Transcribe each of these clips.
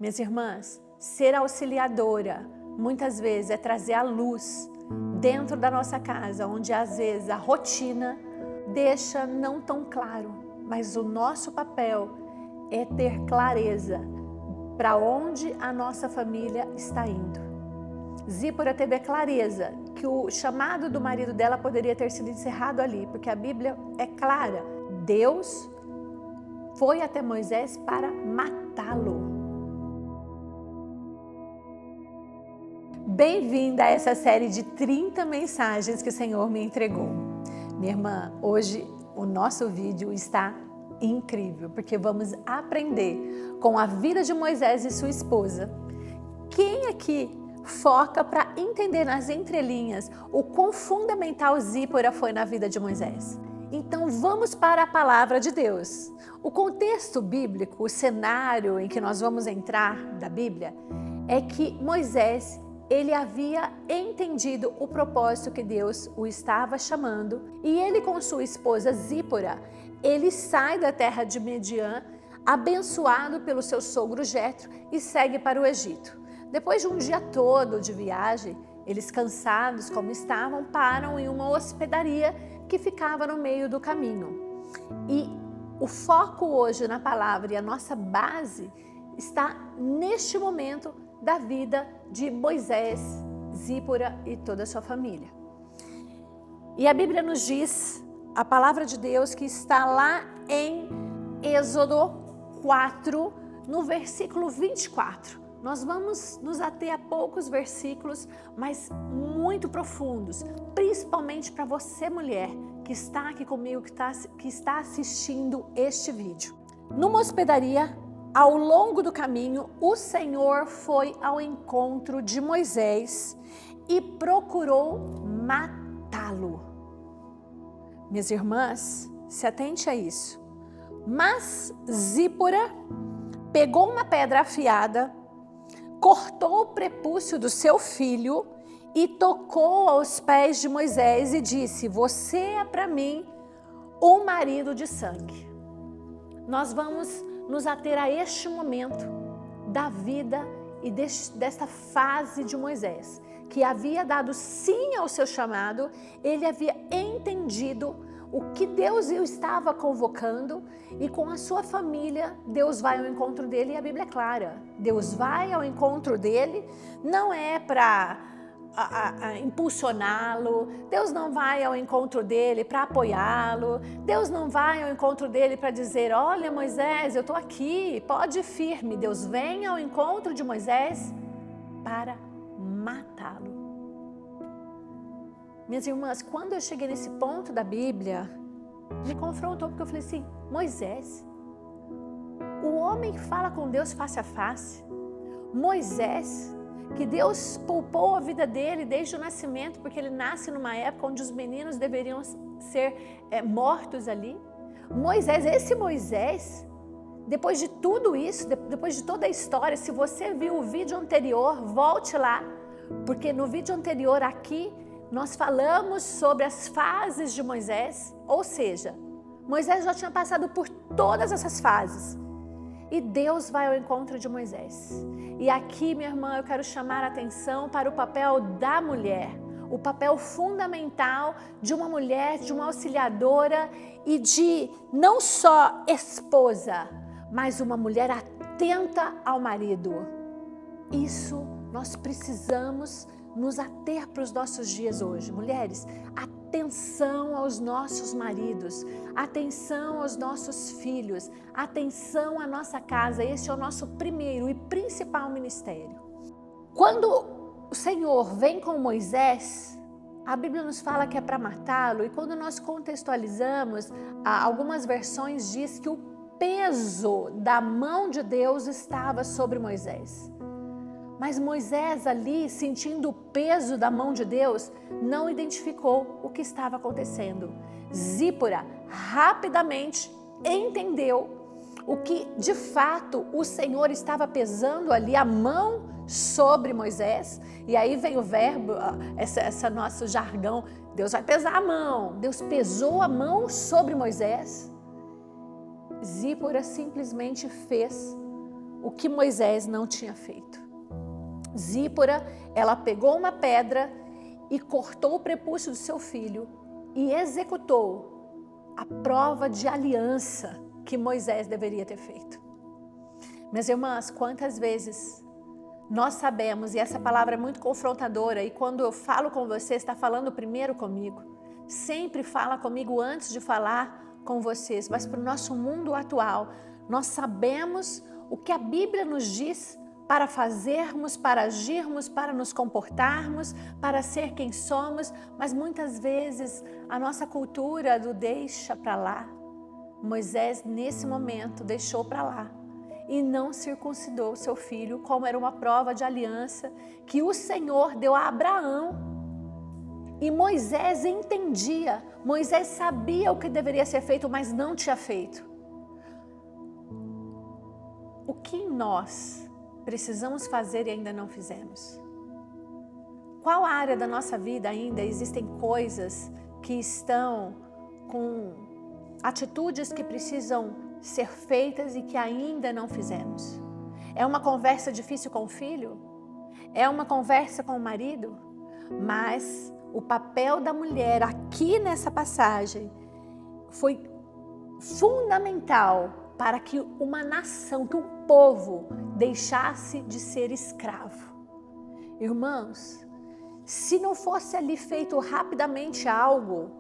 Minhas irmãs, ser auxiliadora muitas vezes é trazer a luz dentro da nossa casa, onde às vezes a rotina deixa não tão claro, mas o nosso papel é ter clareza para onde a nossa família está indo. Zípora teve a clareza que o chamado do marido dela poderia ter sido encerrado ali, porque a Bíblia é clara. Deus foi até Moisés para matá-lo. Bem-vinda a essa série de 30 mensagens que o Senhor me entregou. Minha irmã, hoje o nosso vídeo está incrível, porque vamos aprender com a vida de Moisés e sua esposa. Quem aqui foca para entender nas entrelinhas o quão fundamental Zípora foi na vida de Moisés? Então vamos para a palavra de Deus. O contexto bíblico, o cenário em que nós vamos entrar da Bíblia, é que Moisés, ele havia entendido o propósito que Deus o estava chamando, e ele com sua esposa Zípora, ele sai da terra de Midian, abençoado pelo seu sogro Jetro, e segue para o Egito. Depois de um dia todo de viagem, eles cansados como estavam, param em uma hospedaria que ficava no meio do caminho. E o foco hoje na palavra e a nossa base está neste momento da vida de Moisés, Zípora e toda a sua família. E a Bíblia nos diz, a palavra de Deus, que está lá em Êxodo 4, no versículo 24. Nós vamos nos ater a poucos versículos, mas muito profundos, principalmente para você, mulher, que está aqui comigo, que está assistindo este vídeo. Numa hospedaria, ao longo do caminho, o Senhor foi ao encontro de Moisés e procurou matá-lo. Minhas irmãs, se atente a isso. Mas Zípora pegou uma pedra afiada, cortou o prepúcio do seu filho e tocou aos pés de Moisés e disse: "Você é para mim um marido de sangue." Nós vamos nos ater a este momento da vida e desta fase de Moisés, que havia dado sim ao seu chamado, ele havia entendido o que Deus o estava convocando, e com a sua família, Deus vai ao encontro dele, e a Bíblia é clara. Deus vai ao encontro dele, não é para impulsioná-lo, Deus não vai ao encontro dele para apoiá-lo, Deus não vai ao encontro dele para dizer: "Olha, Moisés, eu estou aqui, pode ir firme." Deus vem ao encontro de Moisés para matá-lo. Minhas irmãs, quando eu cheguei nesse ponto da Bíblia, me confrontou, porque eu falei assim: Moisés, o homem que fala com Deus face a face, Moisés, que Deus poupou a vida dele desde o nascimento, porque ele nasce numa época onde os meninos deveriam ser mortos ali. Moisés, esse Moisés, depois de tudo isso, depois de toda a história, se você viu o vídeo anterior, volte lá, porque no vídeo anterior aqui, nós falamos sobre as fases de Moisés, ou seja, Moisés já tinha passado por todas essas fases. E Deus vai ao encontro de Moisés. E aqui, minha irmã, eu quero chamar a atenção para o papel da mulher. O papel fundamental de uma mulher, de uma auxiliadora e de não só esposa, mas uma mulher atenta ao marido. Isso nós precisamos nos ater para os nossos dias hoje. Mulheres, atenção aos nossos maridos, atenção aos nossos filhos, atenção à nossa casa. Esse é o nosso primeiro e principal ministério. Quando o Senhor vem com Moisés, a Bíblia nos fala que é para matá-lo, e quando nós contextualizamos, algumas versões diz que o peso da mão de Deus estava sobre Moisés. Mas Moisés ali, sentindo o peso da mão de Deus, não identificou o que estava acontecendo. Zípora rapidamente entendeu o que de fato o Senhor estava pesando ali, a mão sobre Moisés. E aí vem o verbo, esse nosso jargão: Deus vai pesar a mão. Deus pesou a mão sobre Moisés. Zípora simplesmente fez o que Moisés não tinha feito. Zípora, ela pegou uma pedra e cortou o prepúcio do seu filho e executou a prova de aliança que Moisés deveria ter feito. Minhas irmãs, quantas vezes nós sabemos, e essa palavra é muito confrontadora, e quando eu falo com você, está falando primeiro comigo. Sempre fala comigo antes de falar com vocês, mas para o nosso mundo atual, nós sabemos o que a Bíblia nos diz para fazermos, para agirmos, para nos comportarmos, para ser quem somos, mas muitas vezes a nossa cultura do deixa para lá. Moisés, nesse momento, deixou para lá e não circuncidou seu filho, como era uma prova de aliança que o Senhor deu a Abraão. E Moisés entendia, Moisés sabia o que deveria ser feito, mas não tinha feito. O que nós precisamos fazer e ainda não fizemos? Qual área da nossa vida ainda existem coisas que estão com atitudes que precisam ser feitas e que ainda não fizemos? É uma conversa difícil com o filho? É uma conversa com o marido? Mas o papel da mulher aqui nessa passagem foi fundamental para que uma nação, que um povo deixasse de ser escravo. Irmãos, se não fosse ali feito rapidamente algo,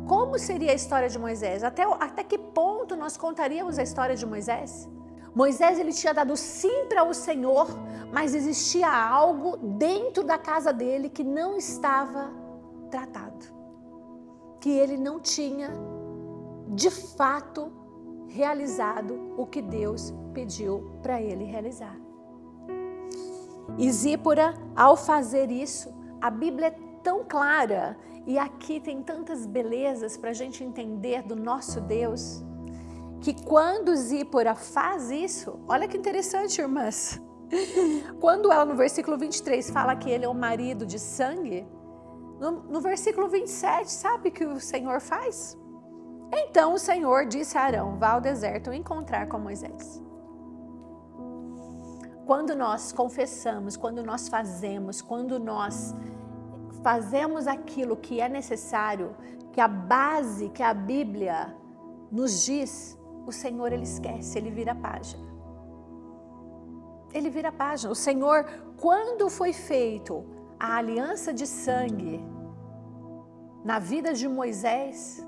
como seria a história de Moisés? Até que ponto nós contaríamos a história de Moisés? Moisés, ele tinha dado sim para o Senhor, mas existia algo dentro da casa dele que não estava tratado, que ele não tinha de fato realizado o que Deus pediu para ele realizar. E Zípora, ao fazer isso, a Bíblia é tão clara e aqui tem tantas belezas para a gente entender do nosso Deus, que quando Zípora faz isso, olha que interessante, irmãs, quando ela no versículo 23 fala que ele é um marido de sangue, no versículo 27, sabe o que o Senhor faz? Então o Senhor disse a Arão: vá ao deserto encontrar com Moisés. Quando nós confessamos, quando nós fazemos aquilo que é necessário, que a base, que a Bíblia nos diz, o Senhor, ele esquece, ele vira a página. Ele vira a página. O Senhor, quando foi feito a aliança de sangue na vida de Moisés,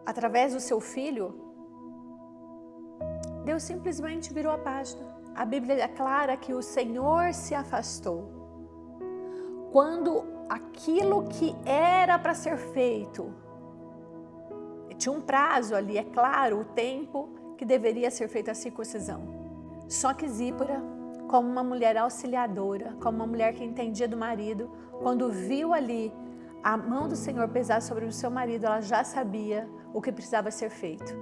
através do seu filho, Deus simplesmente virou a página. A Bíblia declara que o Senhor se afastou. Quando aquilo que era para ser feito, tinha um prazo ali, é claro, o tempo que deveria ser feita a circuncisão. Só que Zípora, como uma mulher auxiliadora, como uma mulher que entendia do marido, quando viu ali a mão do Senhor pesar sobre o seu marido, ela já sabia o que precisava ser feito.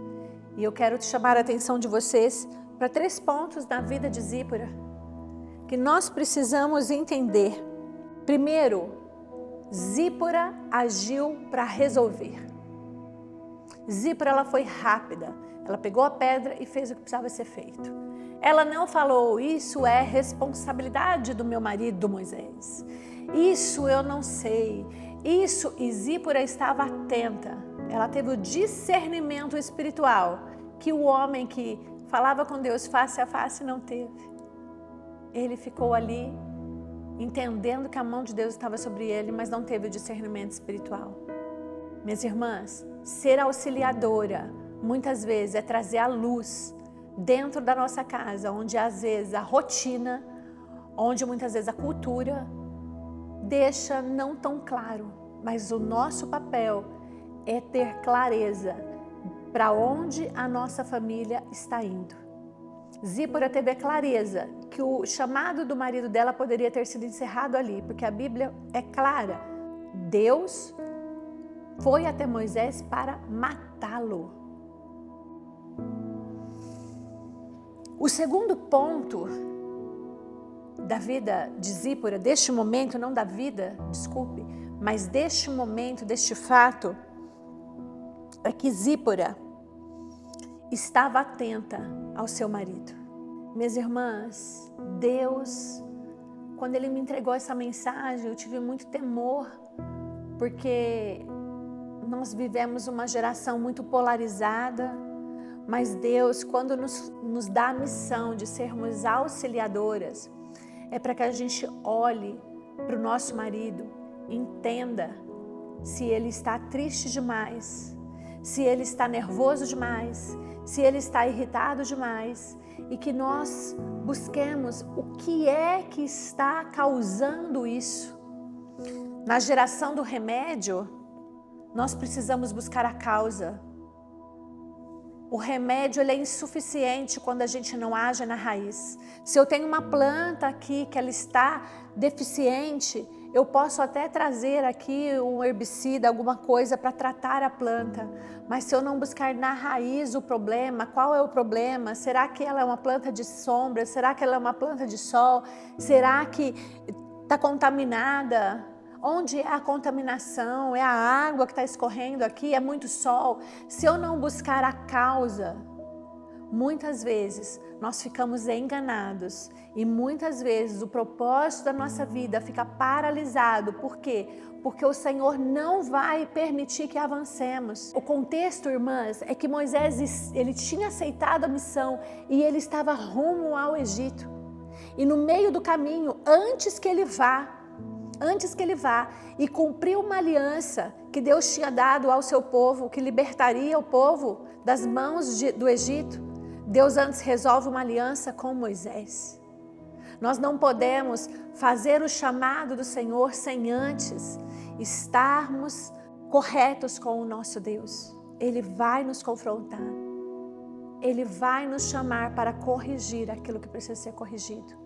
E eu quero te chamar a atenção de vocês para 3 pontos na vida de Zípora, que nós precisamos entender. Primeiro, Zípora agiu para resolver. Zípora, ela foi rápida, ela pegou a pedra e fez o que precisava ser feito. Ela não falou: isso é responsabilidade do meu marido Moisés, isso eu não sei, isso. E Zípora estava atenta, ela teve o discernimento espiritual que o homem que falava com Deus face a face não teve. Ele ficou ali entendendo que a mão de Deus estava sobre ele, mas não teve o discernimento espiritual. Minhas irmãs, ser auxiliadora muitas vezes é trazer a luz dentro da nossa casa, onde às vezes a rotina, onde muitas vezes a cultura deixa não tão claro, mas o nosso papel é ter clareza para onde a nossa família está indo. Zípora teve a clareza que o chamado do marido dela poderia ter sido encerrado ali, porque a Bíblia é clara. Deus foi até Moisés para matá-lo. O segundo ponto da vida de Zípora, deste momento, não da vida, desculpe, mas deste momento, deste fato, é que Zípora estava atenta ao seu marido. Minhas irmãs, Deus, quando Ele me entregou essa mensagem, eu tive muito temor, porque nós vivemos uma geração muito polarizada, mas Deus, quando nos dá a missão de sermos auxiliadoras, é para que a gente olhe para o nosso marido, entenda se ele está triste demais, se ele está nervoso demais, se ele está irritado demais, e que nós busquemos o que é que está causando isso. Na geração do remédio, nós precisamos buscar a causa. O remédio ele é insuficiente quando a gente não age na raiz. Se eu tenho uma planta aqui que ela está deficiente, eu posso até trazer aqui um herbicida, alguma coisa para tratar a planta. Mas se eu não buscar na raiz o problema, qual é o problema? Será que ela é uma planta de sombra? Será que ela é uma planta de sol? Será que está contaminada? Onde é a contaminação? É a água que está escorrendo aqui? É muito sol? Se eu não buscar a causa, muitas vezes nós ficamos enganados e muitas vezes o propósito da nossa vida fica paralisado. Por quê? Porque o Senhor não vai permitir que avancemos. O contexto, irmãs, é que Moisés ele tinha aceitado a missão e ele estava rumo ao Egito. E no meio do caminho, antes que ele vá e cumprir uma aliança que Deus tinha dado ao seu povo, que libertaria o povo das mãos do Egito, Deus antes resolve uma aliança com Moisés. Nós não podemos fazer o chamado do Senhor sem antes estarmos corretos com o nosso Deus. Ele vai nos confrontar. Ele vai nos chamar para corrigir aquilo que precisa ser corrigido.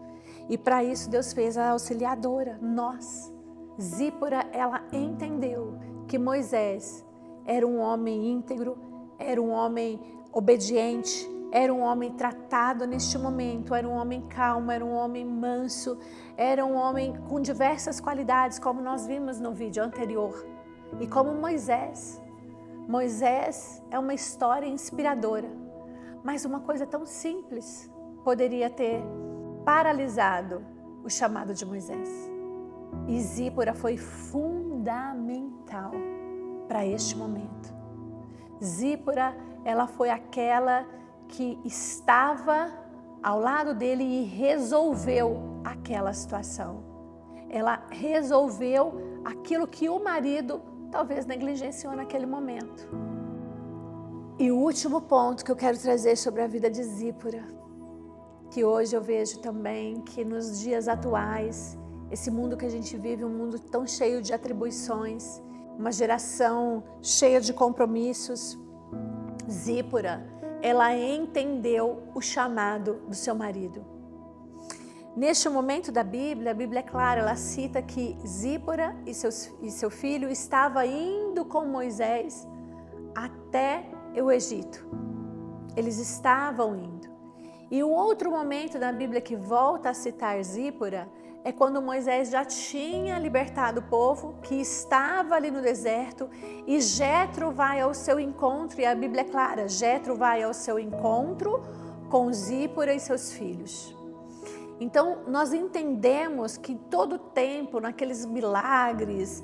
E para isso Deus fez a auxiliadora, nós. Zípora, ela entendeu que Moisés era um homem íntegro, era um homem obediente, era um homem tratado neste momento, era um homem calmo, era um homem manso, era um homem com diversas qualidades, como nós vimos no vídeo anterior. E como Moisés é uma história inspiradora, mas uma coisa tão simples poderia ter paralisado o chamado de Moisés. E Zípora foi fundamental para este momento. Zípora, ela foi aquela que estava ao lado dele e resolveu aquela situação. Ela resolveu aquilo que o marido talvez negligenciou naquele momento. E o último ponto que eu quero trazer sobre a vida de Zípora, que hoje eu vejo também que nos dias atuais, esse mundo que a gente vive, um mundo tão cheio de atribuições, uma geração cheia de compromissos, Zípora, ela entendeu o chamado do seu marido. Neste momento da Bíblia, a Bíblia é clara, ela cita que Zípora e seu filho estavam indo com Moisés até o Egito. Eles estavam indo. E um outro momento da Bíblia que volta a citar Zípora é quando Moisés já tinha libertado o povo que estava ali no deserto e Jetro vai ao seu encontro, e a Bíblia é clara, Jetro vai ao seu encontro com Zípora e seus filhos. Então nós entendemos que todo o tempo, naqueles milagres,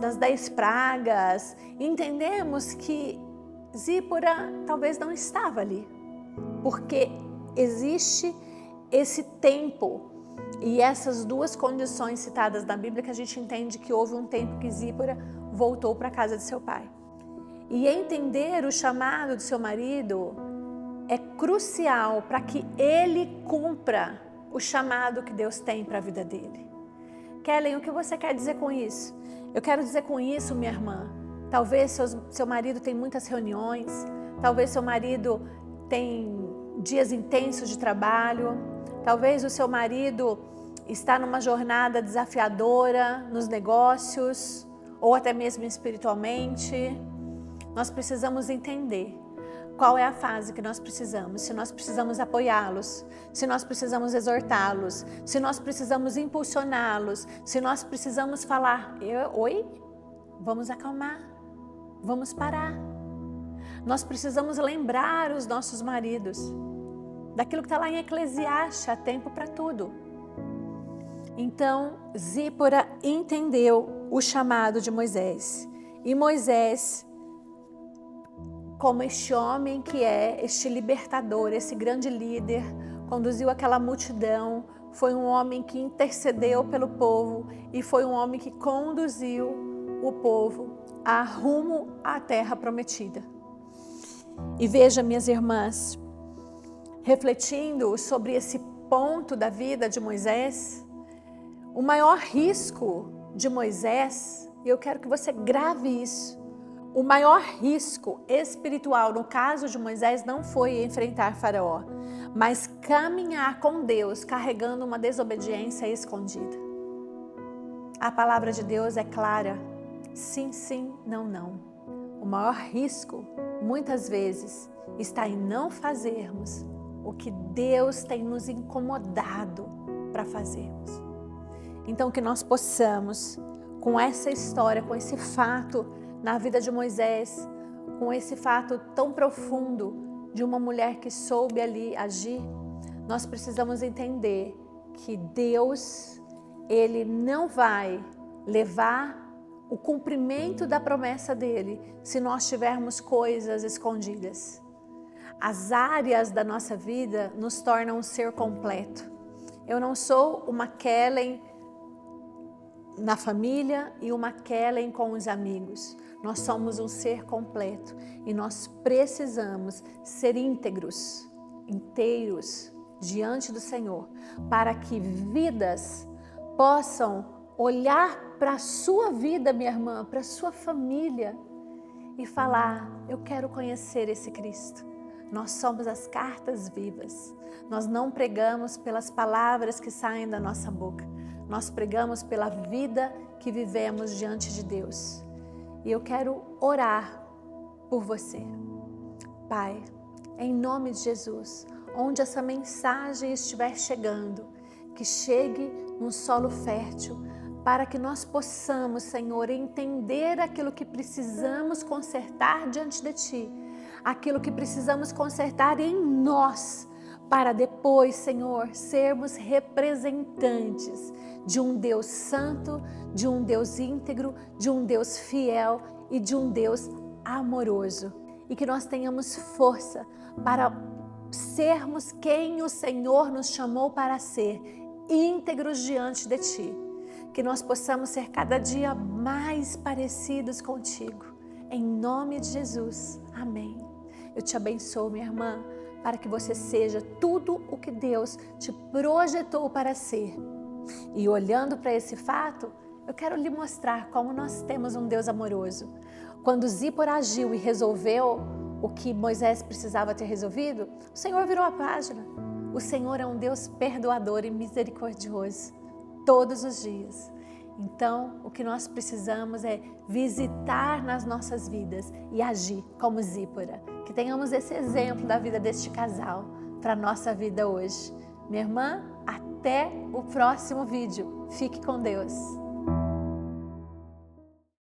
das 10 pragas, entendemos que Zípora talvez não estava ali, porque existe esse tempo e essas duas condições citadas na Bíblia que a gente entende que houve um tempo que Zípora voltou para a casa de seu pai. E entender o chamado do seu marido é crucial para que ele cumpra o chamado que Deus tem para a vida dele. Kellen, o que você quer dizer com isso? Eu quero dizer com isso, minha irmã, talvez seu marido tem muitas reuniões, talvez seu marido tem dias intensos de trabalho, talvez o seu marido está numa jornada desafiadora nos negócios ou até mesmo espiritualmente. Nós precisamos entender qual é a fase que nós precisamos, se nós precisamos apoiá-los, se nós precisamos exortá-los, se nós precisamos impulsioná-los, se nós precisamos falar, oi, vamos acalmar, vamos parar. Nós precisamos lembrar os nossos maridos daquilo que está lá em Eclesiastes, há tempo para tudo. Então, Zípora entendeu o chamado de Moisés. E Moisés, como este homem que é, este libertador, esse grande líder, conduziu aquela multidão, foi um homem que intercedeu pelo povo e foi um homem que conduziu o povo a rumo à terra prometida. E veja, minhas irmãs, refletindo sobre esse ponto da vida de Moisés, o maior risco de Moisés, e eu quero que você grave isso, o maior risco espiritual no caso de Moisés não foi enfrentar Faraó, mas caminhar com Deus carregando uma desobediência escondida. A palavra de Deus é clara, sim, sim, não, não. O maior risco, muitas vezes, está em não fazermos o que Deus tem nos incomodado para fazermos. Então, que nós possamos, com essa história, com esse fato na vida de Moisés, com esse fato tão profundo de uma mulher que soube ali agir, nós precisamos entender que Deus, Ele não vai levar o cumprimento da promessa dele se nós tivermos coisas escondidas. As áreas da nossa vida nos tornam um ser completo. Eu não sou uma Kellen na família e uma Kellen com os amigos. Nós somos um ser completo e nós precisamos ser íntegros, inteiros diante do Senhor, para que vidas possam olhar para a sua vida, minha irmã, para a sua família e falar: eu quero conhecer esse Cristo. Nós somos as cartas vivas. Nós não pregamos pelas palavras que saem da nossa boca. Nós pregamos pela vida que vivemos diante de Deus. E eu quero orar por você. Pai, em nome de Jesus, onde essa mensagem estiver chegando, que chegue num solo fértil, para que nós possamos, Senhor, entender aquilo que precisamos consertar diante de Ti, aquilo que precisamos consertar em nós, para depois, Senhor, sermos representantes de um Deus santo, de um Deus íntegro, de um Deus fiel e de um Deus amoroso. E que nós tenhamos força para sermos quem o Senhor nos chamou para ser, íntegros diante de Ti. Que nós possamos ser cada dia mais parecidos contigo. Em nome de Jesus. Amém. Eu te abençoo, minha irmã, para que você seja tudo o que Deus te projetou para ser. E olhando para esse fato, eu quero lhe mostrar como nós temos um Deus amoroso. Quando Zípora agiu e resolveu o que Moisés precisava ter resolvido, o Senhor virou a página. O Senhor é um Deus perdoador e misericordioso todos os dias. Então, o que nós precisamos é visitar nas nossas vidas e agir como Zípora. Que tenhamos esse exemplo da vida deste casal para a nossa vida hoje. Minha irmã, até o próximo vídeo. Fique com Deus.